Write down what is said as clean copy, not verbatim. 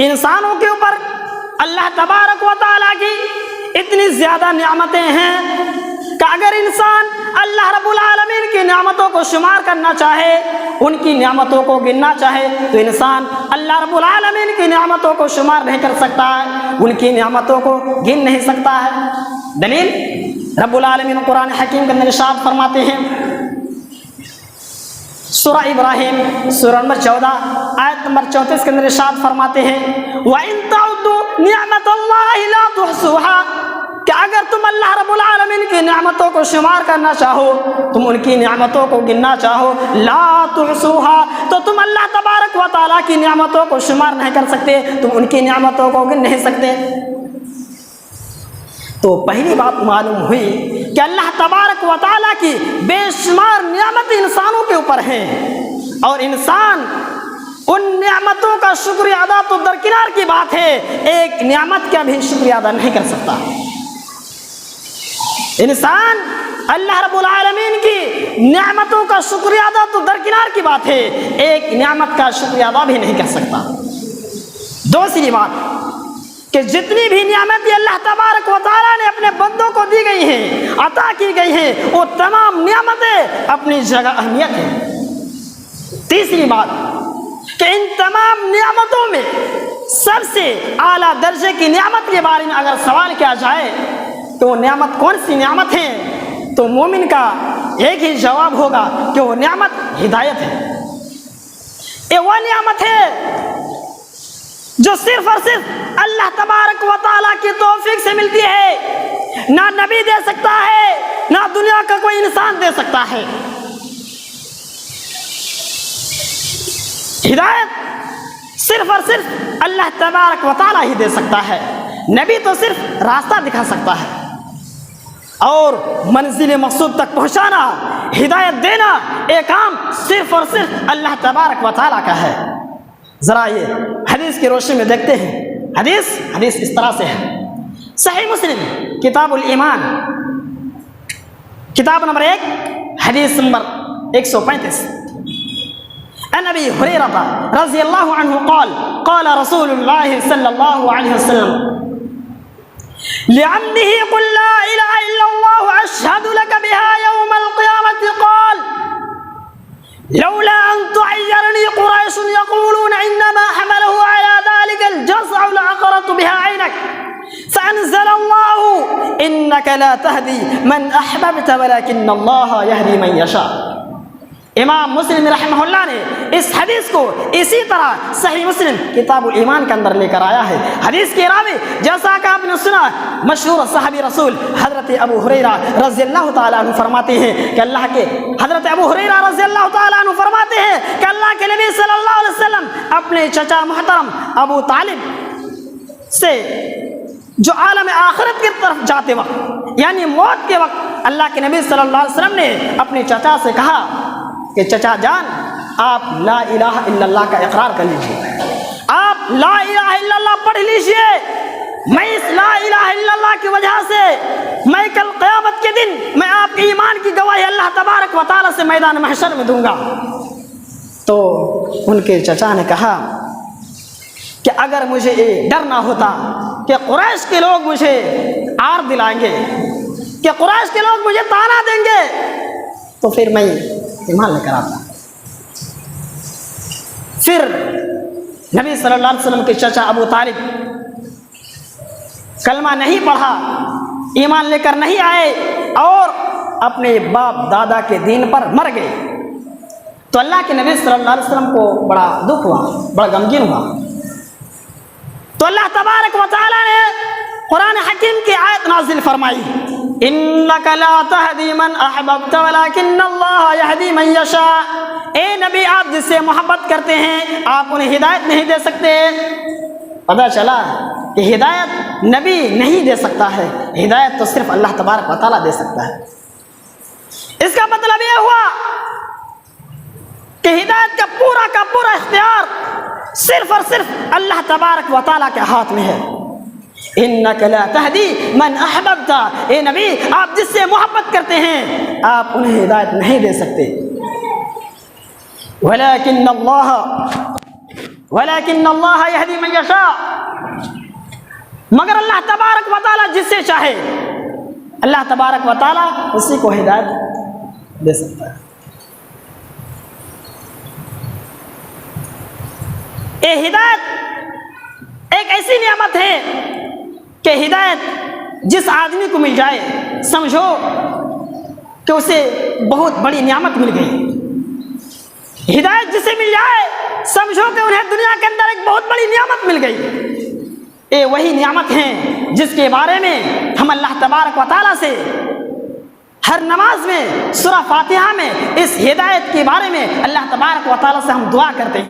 انسانوں کے اوپر اللہ تبارک و تعالیٰ کی اتنی زیادہ نعمتیں ہیں کہ اگر انسان اللہ رب العالمین کی نعمتوں کو شمار کرنا چاہے، ان کی نعمتوں کو گننا چاہے، تو انسان اللہ رب العالمین کی نعمتوں کو شمار نہیں کر سکتا ہے، ان کی نعمتوں کو گن نہیں سکتا ہے۔ دلیل رب العالمین قرآن حکیم کے اندر ارشاد فرماتے ہیں، سورہ ابراہیم سورہ نمبر 14 آیت نمبر 34 کے اندر ارشاد فرماتے ہیں، وَإِن تَعُدُّوا نِعْمَتَ اللَّهِ لَا تُحْصُوهَا، کہ اگر تم اللہ رب العالمین کی نعمتوں کو شمار کرنا چاہو، تم ان کی نعمتوں کو گننا چاہو، لا تحصوها، تو تم اللہ تبارک و تعالیٰ کی نعمتوں کو شمار نہیں کر سکتے، تم ان کی نعمتوں کو گن نہیں سکتے۔ تو پہلی بات معلوم ہوئی کہ اللہ تبارک و تعالیٰ کی بے شمار نعمت انسانوں کے اوپر ہیں، اور انسان ان نعمتوں کا شکریہ ادا تو درکنار کی بات ہے، ایک نعمت کا بھی شکریہ ادا نہیں کر سکتا۔ انسان اللہ رب العالمین کی نعمتوں کا شکریہ ادا تو درکنار کی بات ہے، ایک نعمت کا شکریہ ادا بھی نہیں کر سکتا۔ دوسری بات کہ جتنی بھی نعمتیں اللہ تبارک و تعالیٰ نے اپنے بندوں کو دی گئی ہیں، عطا کی گئی ہیں، وہ تمام نعمتیں اپنی جگہ اہمیت ہیں۔ تیسری بات کہ ان تمام نعمتوں میں سب سے اعلیٰ درجے کی نعمت کے بارے میں اگر سوال کیا جائے تو وہ نعمت کون سی نعمت ہے، تو مومن کا ایک ہی جواب ہوگا کہ وہ نعمت ہدایت ہے۔ یہ وہ نعمت ہے جو صرف اور صرف اللہ تبارک و تعالیٰ کی توفیق سے ملتی ہے، نہ نبی دے سکتا ہے، نہ دنیا کا کوئی انسان دے سکتا ہے۔ ہدایت صرف اور صرف اللہ تبارک و تعالیٰ ہی دے سکتا ہے، نبی تو صرف راستہ دکھا سکتا ہے، اور منزل مقصود تک پہنچانا، ہدایت دینا، یہ کام صرف اور صرف اللہ تبارک و تعالیٰ کا ہے۔ ذرا یہ حدیث کی روشنی میں دیکھتے ہیں۔ حدیث اس طرح سے ہے، صحیح مسلم کتاب الایمان کتاب نمبر 1 حدیث نمبر 135، عن ابی ہریرہ رضی اللہ عنہ قال قال رسول اللہ صلی اللہ علیہ وسلم لعمه قل لا الہ الا اللہ اشہد لک بها یوم القیامة قال لولا ان تعیرنی قریش یقولون انما حمله على ذلك الجزع لعقرت بها عینک فانزل اللہ انک لا تهدی من احببت ولكن اللہ یهدی من یشاء۔ امام مسلم رحمہ اللہ نے اس حدیث کو اسی طرح صحیح مسلم کتاب الایمان کے اندر لے کر آیا ہے۔ حدیث کے راوی جیسا کہ آپ نے سنا مشہور صحابی رسول حضرت ابو ہریرہ رضی اللہ تعالیٰ عنہ فرماتے ہیں کہ اللہ کے حضرت ابو ہریرہ رضی اللہ تعالیٰ عنہ فرماتے ہیں کہ اللہ کے نبی صلی اللہ علیہ وسلم اپنے چچا محترم ابو طالب سے جو عالم آخرت کی طرف جاتے وقت یعنی موت کے وقت اللہ کے نبی صلی اللہ علیہ وسلم نے اپنے چچا سے کہا کہ چچا جان آپ لا الہ الا اللہ کا اقرار کر لیجئے، آپ لا الہ الا اللہ پڑھ لیجئے، میں اس لا الہ الا اللہ کی وجہ سے میں کل قیامت کے دن میں آپ کے ایمان کی گواہی اللہ تبارک و تعالیٰ سے میدان محشر میں دوں گا۔ تو ان کے چچا نے کہا کہ اگر مجھے یہ ڈر نہ ہوتا کہ قریش کے لوگ مجھے عار دلائیں گے، کہ قریش کے لوگ مجھے طعنہ دیں گے، تو پھر میں ایمان لے کر آتا۔ پھر نبی صلی اللہ علیہ وسلم کے چچا ابو طالب کلمہ نہیں پڑھا، ایمان لے کر نہیں آئے، اور اپنے باپ دادا کے دین پر مر گئے۔ تو اللہ کے نبی صلی اللہ علیہ وسلم کو بڑا دکھ ہوا، بڑا غمگین ہوا۔ تو اللہ تبارک و تعالیٰ نے قرآن حکیم کی آیت نازل فرمائی، انک لا تہدی من احببت ولکن اللہ یہدی من یشاء۔ اے نبی آپ جس سے محبت کرتے ہیں آپ انہیں ہدایت نہیں دے سکتے۔ پتہ چلا کہ ہدایت نبی نہیں دے سکتا ہے، ہدایت تو صرف اللہ تبارک و تعالیٰ دے سکتا ہے۔ اس کا مطلب یہ ہوا کہ ہدایت کا پورا اختیار صرف اور صرف اللہ تبارک و تعالیٰ کے ہاتھ میں ہے۔ انک لا تہدی من احببت، اے نبی آپ جس سے محبت کرتے ہیں آپ انہیں ہدایت نہیں دے سکتے۔ ولیکن اللہ یہدی من یشاء، مگر اللہ تبارک و تعالیٰ جس سے چاہے اللہ تبارک و تعالیٰ اسی کو ہدایت دے سکتا ہے۔ یہ ہدایت ایک ایسی نعمت ہے کہ ہدایت جس آدمی کو مل جائے سمجھو کہ اسے بہت بڑی نعمت مل گئی۔ ہدایت جسے مل جائے سمجھو کہ انہیں دنیا کے اندر ایک بہت بڑی نعمت مل گئی۔ یہ وہی نعمت ہیں جس کے بارے میں ہم اللہ تبارک و تعالیٰ سے ہر نماز میں سورہ فاتحہ میں اس ہدایت کے بارے میں اللہ تبارک و تعالیٰ سے ہم دعا کرتے ہیں۔